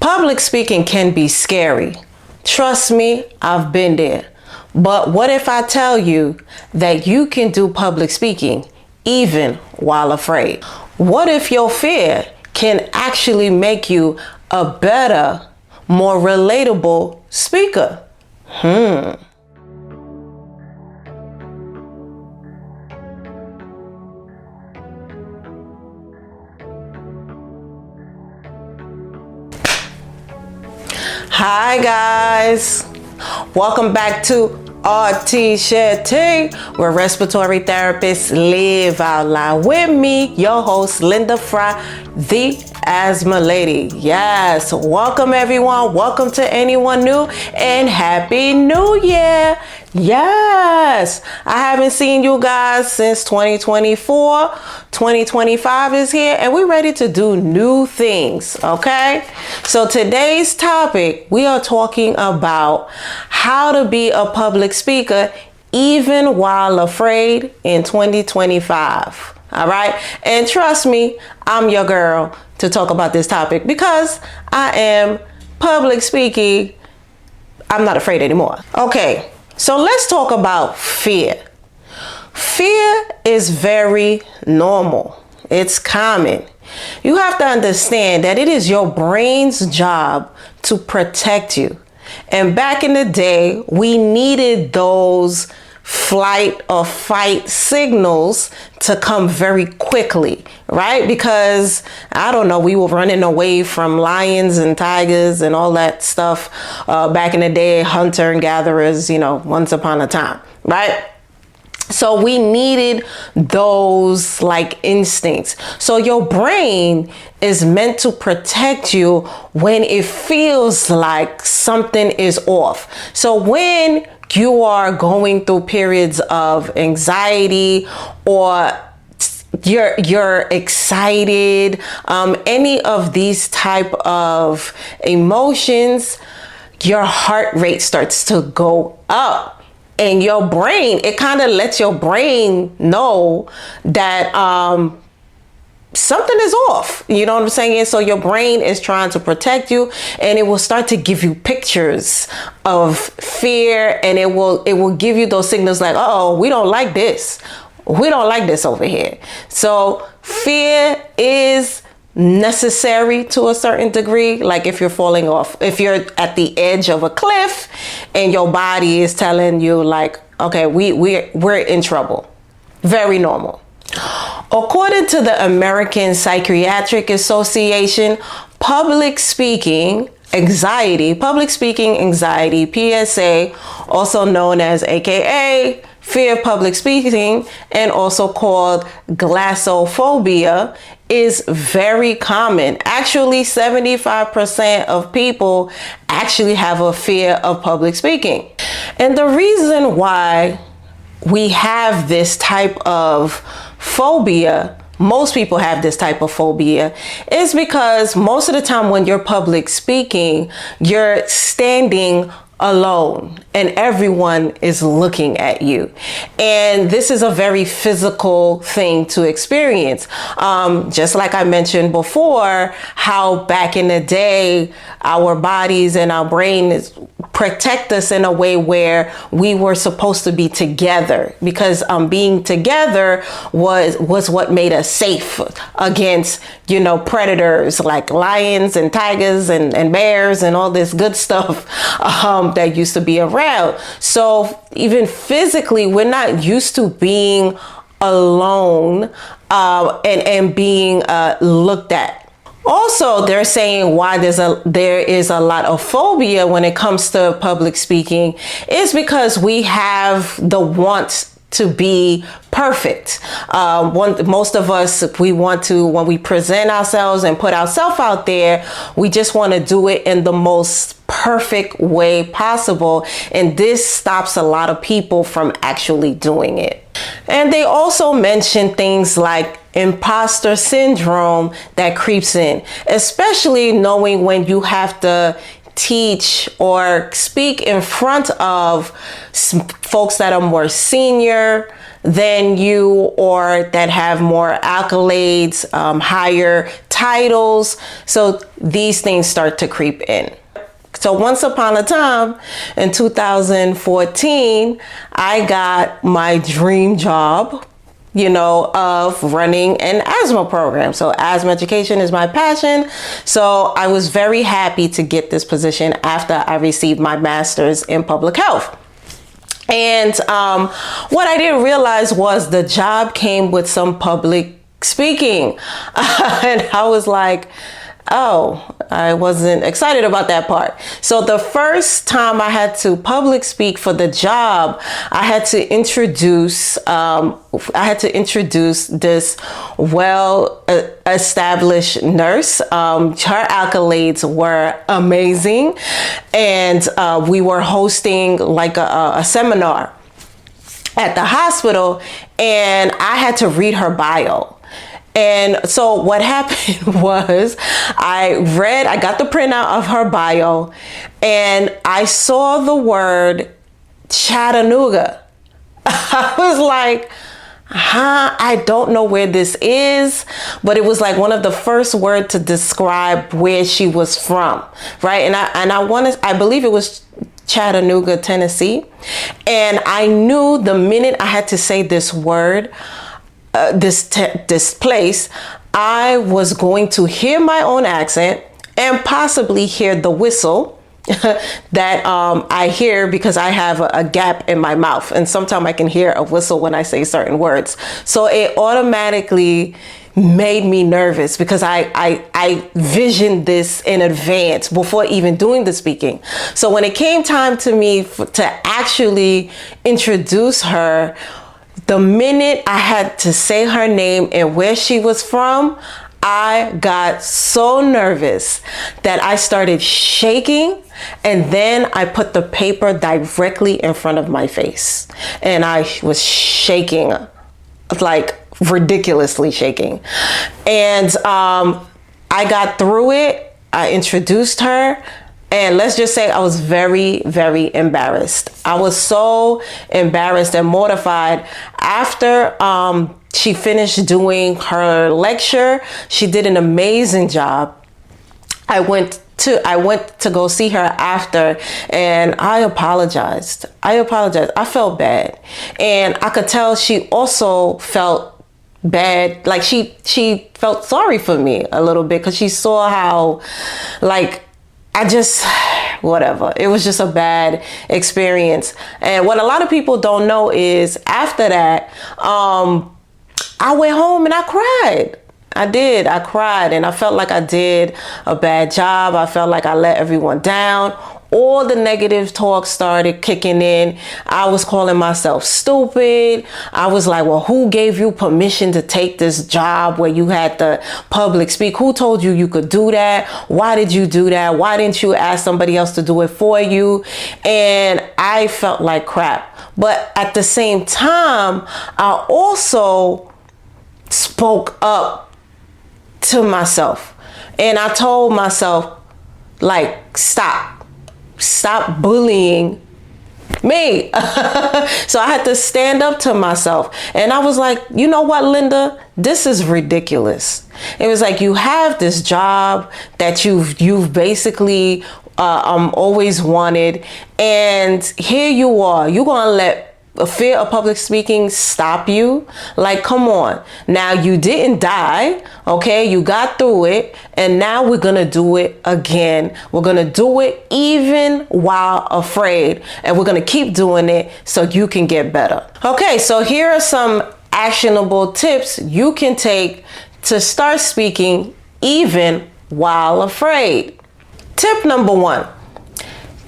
Public speaking can be scary. Trust me, I've been there. But what if I tell you that you can do public speaking even while afraid? What if your fear can actually make you a better, more relatable speaker? Hi guys, welcome back to RTs Share Tea, where respiratory therapists live out loud. With me, your host, Linda Fry, the Asthma Lady. Yes, welcome everyone. Welcome to anyone new and Happy New Year. Yes, I haven't seen you guys since 2024. 2025 is here and we're ready to do new things, okay? So today's topic, we are talking about how to be a public speaker even while afraid in 2025. All right. And trust me, I'm your girl to talk about this topic because I am public speaking. I'm not afraid anymore. Okay. So let's talk about fear. Fear is very normal. It's common. You have to understand that it is your brain's job to protect you. And back in the day, we needed those flight or fight signals to come very quickly, right? Because I don't know, we were running away from lions and tigers and all that stuff back in the day, hunter and gatherers, once upon a time, right? So we needed those like instincts. So your brain is meant to protect you when it feels like something is off. So when you are going through periods of anxiety or you're excited, any of these type of emotions, your heart rate starts to go up. And your brain, it kind of lets your brain know that something is off. You know what I'm saying? So your brain is trying to protect you, and it will start to give you pictures of fear, and it will give you those signals like, oh, we don't like this. We don't like this over here. So fear is necessary to a certain degree. Like if you're falling off, if you're at the edge of a cliff and your body is telling you like, okay, we're in trouble. Very normal. According to the American Psychiatric Association, public speaking anxiety, PSA, also known as AKA fear of public speaking and also called glossophobia, is very common. Actually, 75% of people actually have a fear of public speaking. And the reason why we have this type of phobia, most people have this type of phobia, is because most of the time when you're public speaking, you're standing alone and everyone is looking at you. And this is a very physical thing to experience. Just like I mentioned before, how back in the day, our bodies and our brain protect us in a way where we were supposed to be together, because being together was what made us safe against, predators like lions and tigers and bears and all this good stuff that used to be around. So even physically, we're not used to being alone and being looked at. Also, they're saying why there is a lot of phobia when it comes to public speaking is because we have the want to be perfect. Most of us, we want to, when we present ourselves and put ourselves out there, we just want to do it in the most perfect way possible. And this stops a lot of people from actually doing it. And they also mention things like imposter syndrome that creeps in, especially knowing when you have to teach or speak in front of folks that are more senior than you or that have more accolades, higher titles. So these things start to creep in. So once upon a time in 2014, I got my dream job, of running an asthma program. So asthma education is my passion. So I was very happy to get this position after I received my master's in public health. And what I didn't realize was the job came with some public speaking. And I was like, oh, I wasn't excited about that part. So the first time I had to public speak for the job, I had to introduce this well-established nurse. Her accolades were amazing. And we were hosting like a seminar at the hospital, and I had to read her bio. And so what happened was I got the printout of her bio, and I saw the word Chattanooga. I was like, I don't know where this is, but it was like one of the first words to describe where she was from, right? And I believe it was Chattanooga, Tennessee. And I knew the minute I had to say this word, this place, I was going to hear my own accent and possibly hear the whistle that I hear because I have a gap in my mouth, and sometimes I can hear a whistle when I say certain words. So it automatically made me nervous because I visioned this in advance before even doing the speaking. So when it came time to me to actually introduce her, the minute I had to say her name and where she was from, I got so nervous that I started shaking, and then I put the paper directly in front of my face, and I was shaking, like ridiculously shaking. And I got through it. I introduced her. And let's just say I was very, very embarrassed. I was so embarrassed and mortified. After she finished doing her lecture, she did an amazing job. I went to go see her after, and I apologized. I felt bad. And I could tell she also felt bad. Like she felt sorry for me a little bit, because she saw how, like, whatever. It was just a bad experience. And what a lot of people don't know is after that, I went home and I cried. I cried, and I felt like I did a bad job. I felt like I let everyone down. All the negative talk started kicking in. I was calling myself stupid. I was like, well, who gave you permission to take this job where you had to public speak? Who told you you could do that? Why did you do that? Why didn't you ask somebody else to do it for you? And I felt like crap. But at the same time, I also spoke up to myself. And I told myself, like, stop bullying me. So I had to stand up to myself. And I was like, you know what, Linda, this is ridiculous. It was like, you have this job that you've basically always wanted. And here you are, you're going to let a fear of public speaking stop you? Like, come on. Now, you didn't die, okay? You got through it, and now we're gonna do it again. We're gonna do it even while afraid, and we're gonna keep doing it so you can get better. Okay, so here are some actionable tips you can take to start speaking even while afraid. Tip number 1,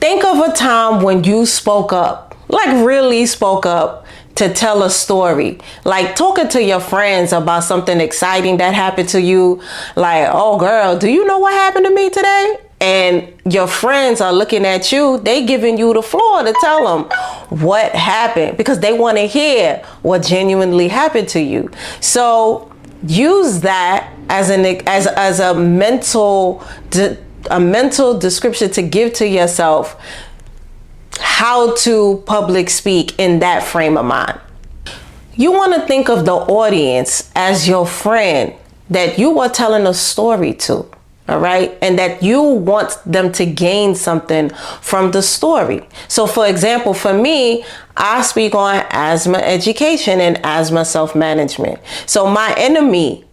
think of a time when you spoke up. Like, really spoke up to tell a story. Like, talking to your friends about something exciting that happened to you. Like, oh girl, do you know what happened to me today? And your friends are looking at you. They giving you the floor to tell them what happened, because they want to hear what genuinely happened to you. So use that as a mental description to give to yourself how to public speak in that frame of mind. You want to think of the audience as your friend, that you are telling a story to. All right. And that you want them to gain something from the story. So for example, for me, I speak on asthma education and asthma self-management. So my enemy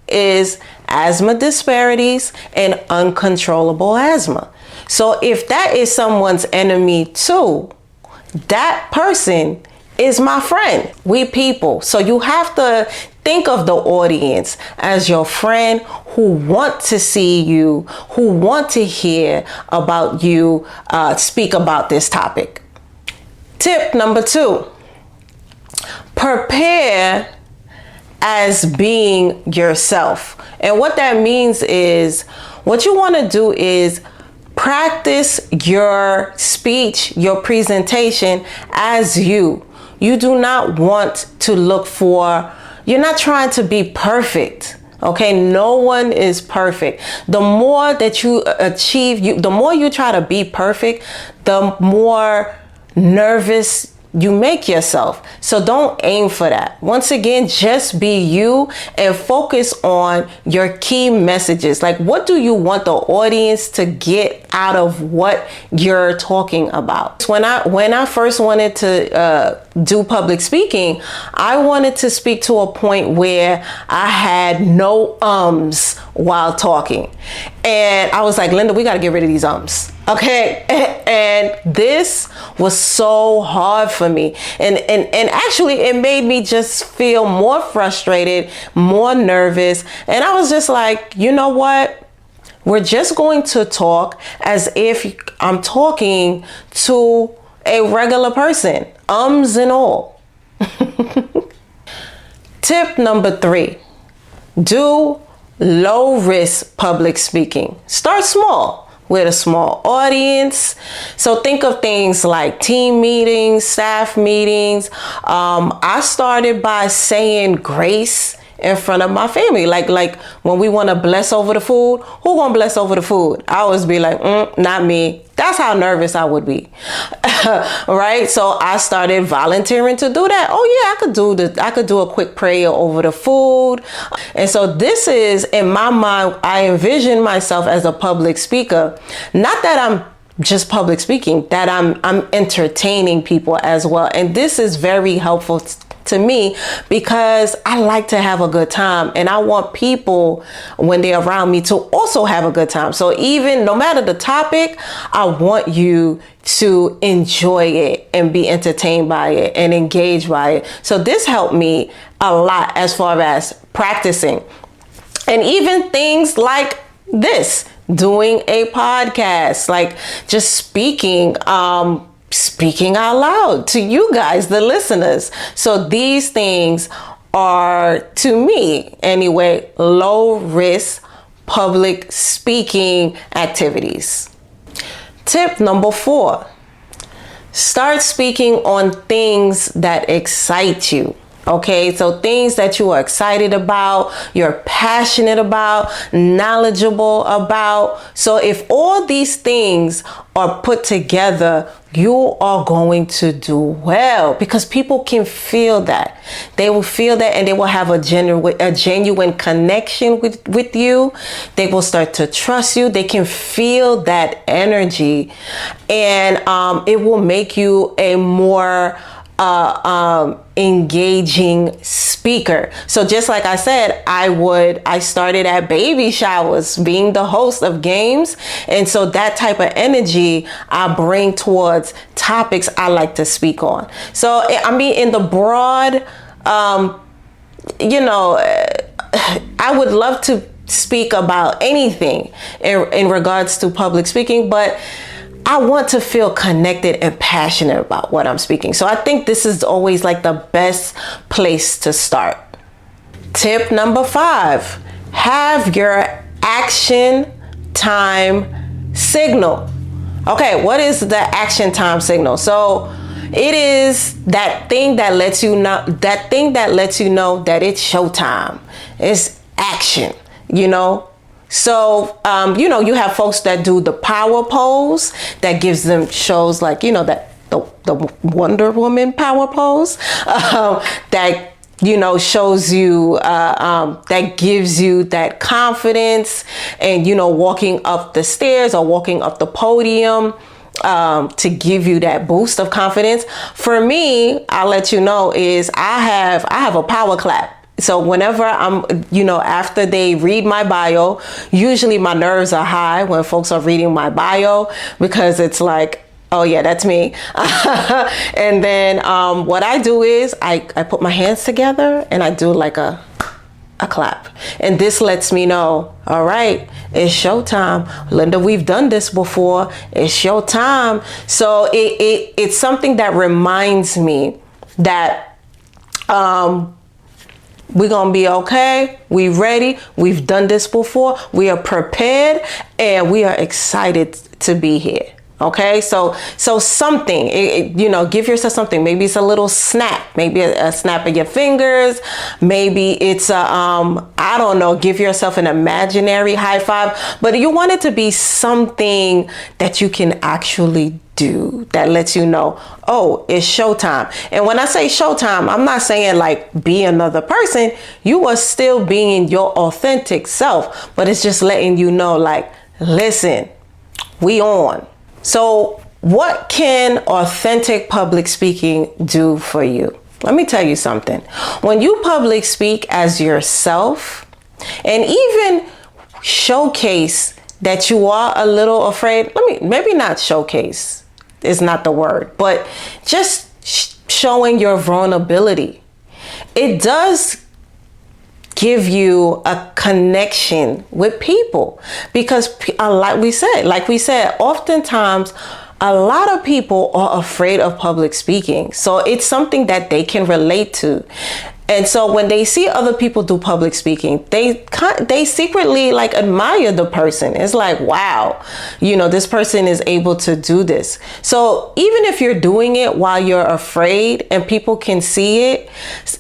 is asthma disparities and uncontrollable asthma. So if that is someone's enemy too, that person is my friend. We people. So you have to think of the audience as your friend who want to see you, who want to hear about you speak about this topic. Tip number 2, prepare as being yourself. And what that means is, what you want to do is practice your speech, your presentation as you. You do not want to look for, you're not trying to be perfect. Okay, no one is perfect. The more that you achieve, the more you try to be perfect, the more nervous you make yourself. So don't aim for that. Once again, just be you and focus on your key messages. Like, what do you want the audience to get out of what you're talking about? When I first wanted to do public speaking, I wanted to speak to a point where I had no ums while talking. And I was like, Linda, we got to get rid of these ums. Okay. And this was so hard for me. And actually it made me just feel more frustrated, more nervous. And I was just like, you know what? We're just going to talk as if I'm talking to a regular person, ums and all. Tip number 3, do low risk public speaking. Start small with a small audience. So think of things like team meetings, staff meetings. I started by saying grace in front of my family. Like when we want to bless over the food, who gonna bless over the food? I always be like, not me. That's how nervous I would be. Right? So I started volunteering to do that. Oh yeah, I could do a quick prayer over the food. And so this is, in my mind, I envision myself as a public speaker. Not that I'm just public speaking, that I'm entertaining people as well. And this is very helpful to me because I like to have a good time, and I want people when they're around me to also have a good time. So even no matter the topic, I want you to enjoy it and be entertained by it and engaged by it. So this helped me a lot as far as practicing. And even things like this, doing a podcast, like just speaking out loud to you guys, the listeners. So these things are, to me anyway, low risk public speaking activities. Tip number 4, start speaking on things that excite you. Okay, so things that you are excited about, you're passionate about, knowledgeable about. So if all these things are put together, you are going to do well, because people can feel that. They will feel that, and they will have a genuine connection with you. They will start to trust you. They can feel that energy, and it will make you a more engaging speaker. So just like I said, I started at baby showers, being the host of games. And so that type of energy I bring towards topics I like to speak on. So, I mean, in the broad, I would love to speak about anything in regards to public speaking, but I want to feel connected and passionate about what I'm speaking. So I think this is always like the best place to start. Tip number 5, have your action time signal. Okay, what is the action time signal? So it is that thing that lets you know that it's showtime. It's action, So, you have folks that do the power pose that gives them shows like, that the Wonder Woman power pose that shows you, that gives you that confidence, and, walking up the stairs or walking up the podium, to give you that boost of confidence. For me, I'll let you know, is I have a power clap. So whenever I'm, after they read my bio, usually my nerves are high when folks are reading my bio, because it's like, oh yeah, that's me. And then what I do is I put my hands together and I do like a clap. And this lets me know, all right, it's showtime. Linda, we've done this before. It's showtime. So it's something that reminds me that we're going to be okay. We ready. We've done this before. We are prepared, and we are excited to be here. Okay, so something, give yourself something. Maybe it's a little snap, maybe a snap of your fingers. Maybe it's I don't know, give yourself an imaginary high five, but you want it to be something that you can actually do, that lets you know, oh, it's showtime. And when I say showtime, I'm not saying like be another person. You are still being your authentic self, but it's just letting you know, like, listen, we on. So what can authentic public speaking do for you? Let me tell you something. When you public speak as yourself, and even showcase that you are a little afraid, maybe not showcase is not the word, but just showing your vulnerability. It does give you a connection with people, because like we said, oftentimes a lot of people are afraid of public speaking. So it's something that they can relate to. And so when they see other people do public speaking, they secretly like admire the person. It's like, wow, this person is able to do this. So even if you're doing it while you're afraid and people can see it,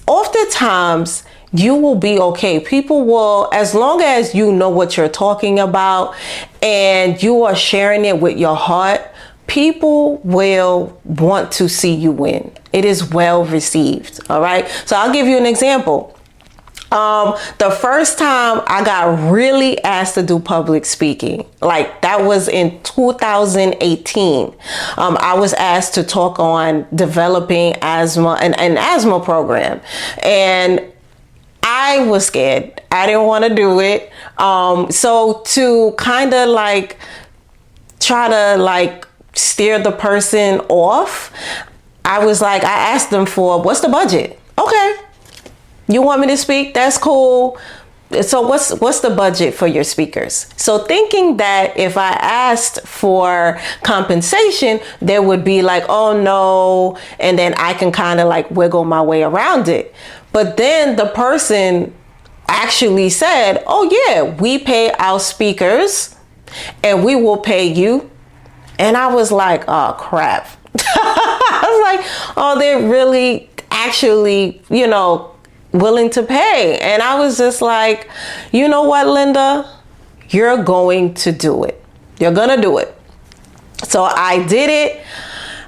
oftentimes you will be okay. People will, as long as you know what you're talking about and you are sharing it with your heart, people will want to see you win. It is well received. All right. So I'll give you an example. The first time I got really asked to do public speaking, like that was in 2018. I was asked to talk on developing asthma, an asthma program. And I was scared. I didn't want to do it. So to kind of like try to like steer the person off, I asked them for, what's the budget? Okay. You want me to speak? That's cool. So what's the budget for your speakers? So thinking that if I asked for compensation, there would be like, oh no, and then I can kind of like wiggle my way around it. But then the person actually said, oh yeah, we pay our speakers and we will pay you. And I was like, oh crap. I was like, oh, they're really actually, willing to pay. And I was just like, you know what, Linda, you're going to do it. You're going to do it. So I did it.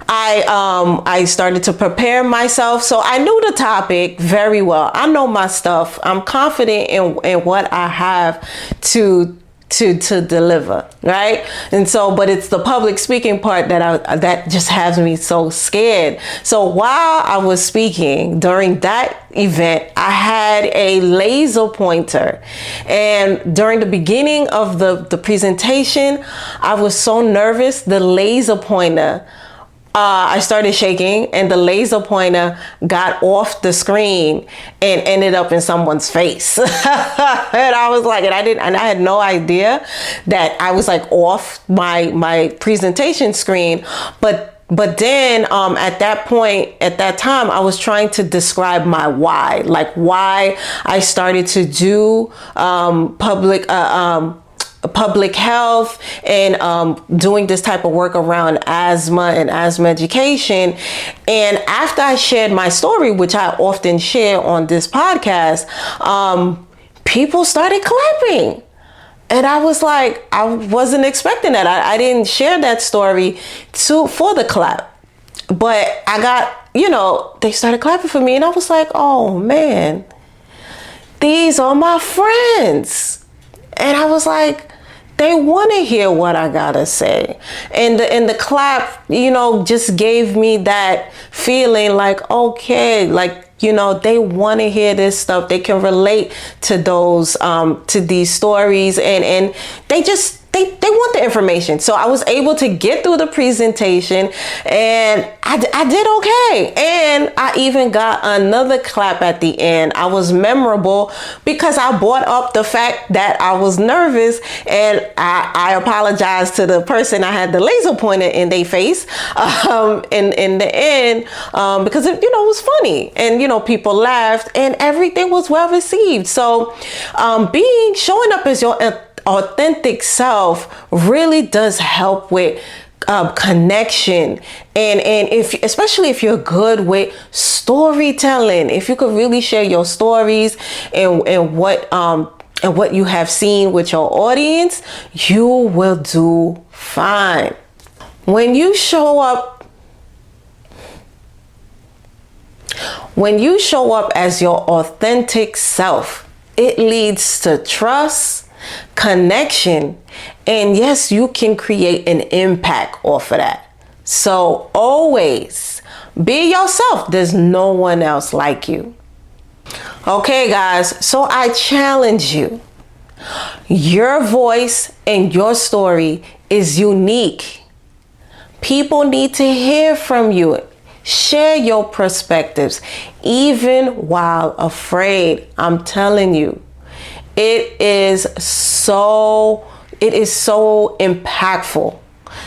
I started to prepare myself. So I knew the topic very well. I know my stuff. I'm confident in what I have to deliver, right? And so, but it's the public speaking part that just has me so scared. So while I was speaking during that event, I had a laser pointer, and during the beginning of the presentation, I was so nervous. The laser pointer, I started shaking, and the laser pointer got off the screen and ended up in someone's face. And I was like, and I had no idea that I was like off my presentation screen. But then at that time, I was trying to describe my why, like why I started to do public health and doing this type of work around asthma and asthma education. And after I shared my story, which I often share on this podcast, people started clapping. And I was like, I wasn't expecting that. I didn't share that story for the clap. But I got they started clapping for me, and I was like, oh man, these are my friends. And I was like, they want to hear what I gotta say. And the clap, just gave me that feeling like, okay, like, they want to hear this stuff. They can relate to these stories, and they want the information. So I was able to get through the presentation, and I did okay. And I even got another clap at the end. I was memorable because I brought up the fact that I was nervous, and I apologized to the person I had the laser pointed in their face in the end, because it was funny, and people laughed, and everything was well received. So showing up as your authentic self really does help with connection, and especially if you're good with storytelling, if you could really share your stories and what you have seen with your audience, you will do fine. When you show up as your authentic self, it leads to trust, connection, and yes, you can create an impact off of that. So always be yourself. There's no one else like you. Okay, guys, so I challenge you. Your voice and your story is unique. People need to hear from you. Share your perspectives, even while afraid. I'm telling you, it is so impactful.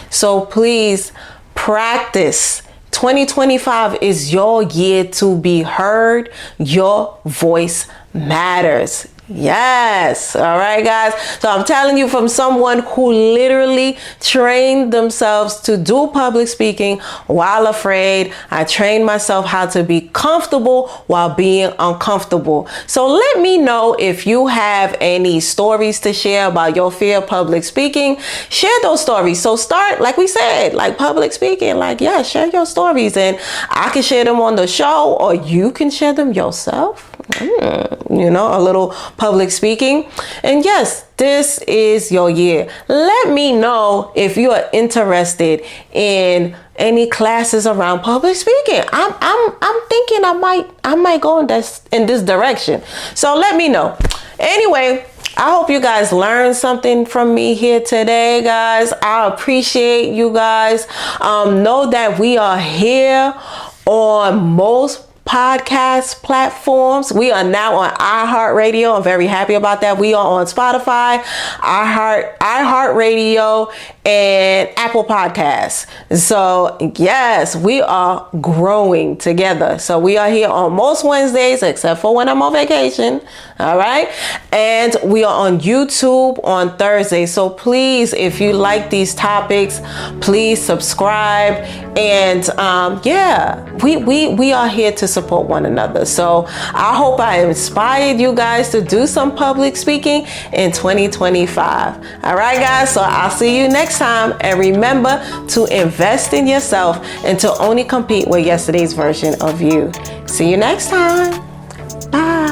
So please practice. 2025 is your year to be heard. Your voice matters. Yes. All right, guys. So I'm telling you from someone who literally trained themselves to do public speaking while afraid. I trained myself how to be comfortable while being uncomfortable. So let me know if you have any stories to share about your fear of public speaking. Share those stories. So start, like we said, like public speaking, share your stories, and I can share them on the show, or you can share them yourself. A little public speaking. And yes, this is your year. Let me know if you are interested in any classes around public speaking. I'm thinking I might go in this direction. So let me know. Anyway, I hope you guys learned something from me here today, guys. I appreciate you guys. Know that we are here on most podcast platforms. We are now on iHeartRadio. I'm very happy about that. We are on Spotify, iHeartRadio, and Apple Podcasts. So yes, we are growing together. So we are here on most Wednesdays, except for when I'm on vacation. All right. And we are on YouTube on Thursday. So please, if you like these topics, please subscribe. And we are here to support one another. So I hope I inspired you guys to do some public speaking in 2025. All right, guys. So I'll see you next time. And remember to invest in yourself and to only compete with yesterday's version of you. See you next time. Bye.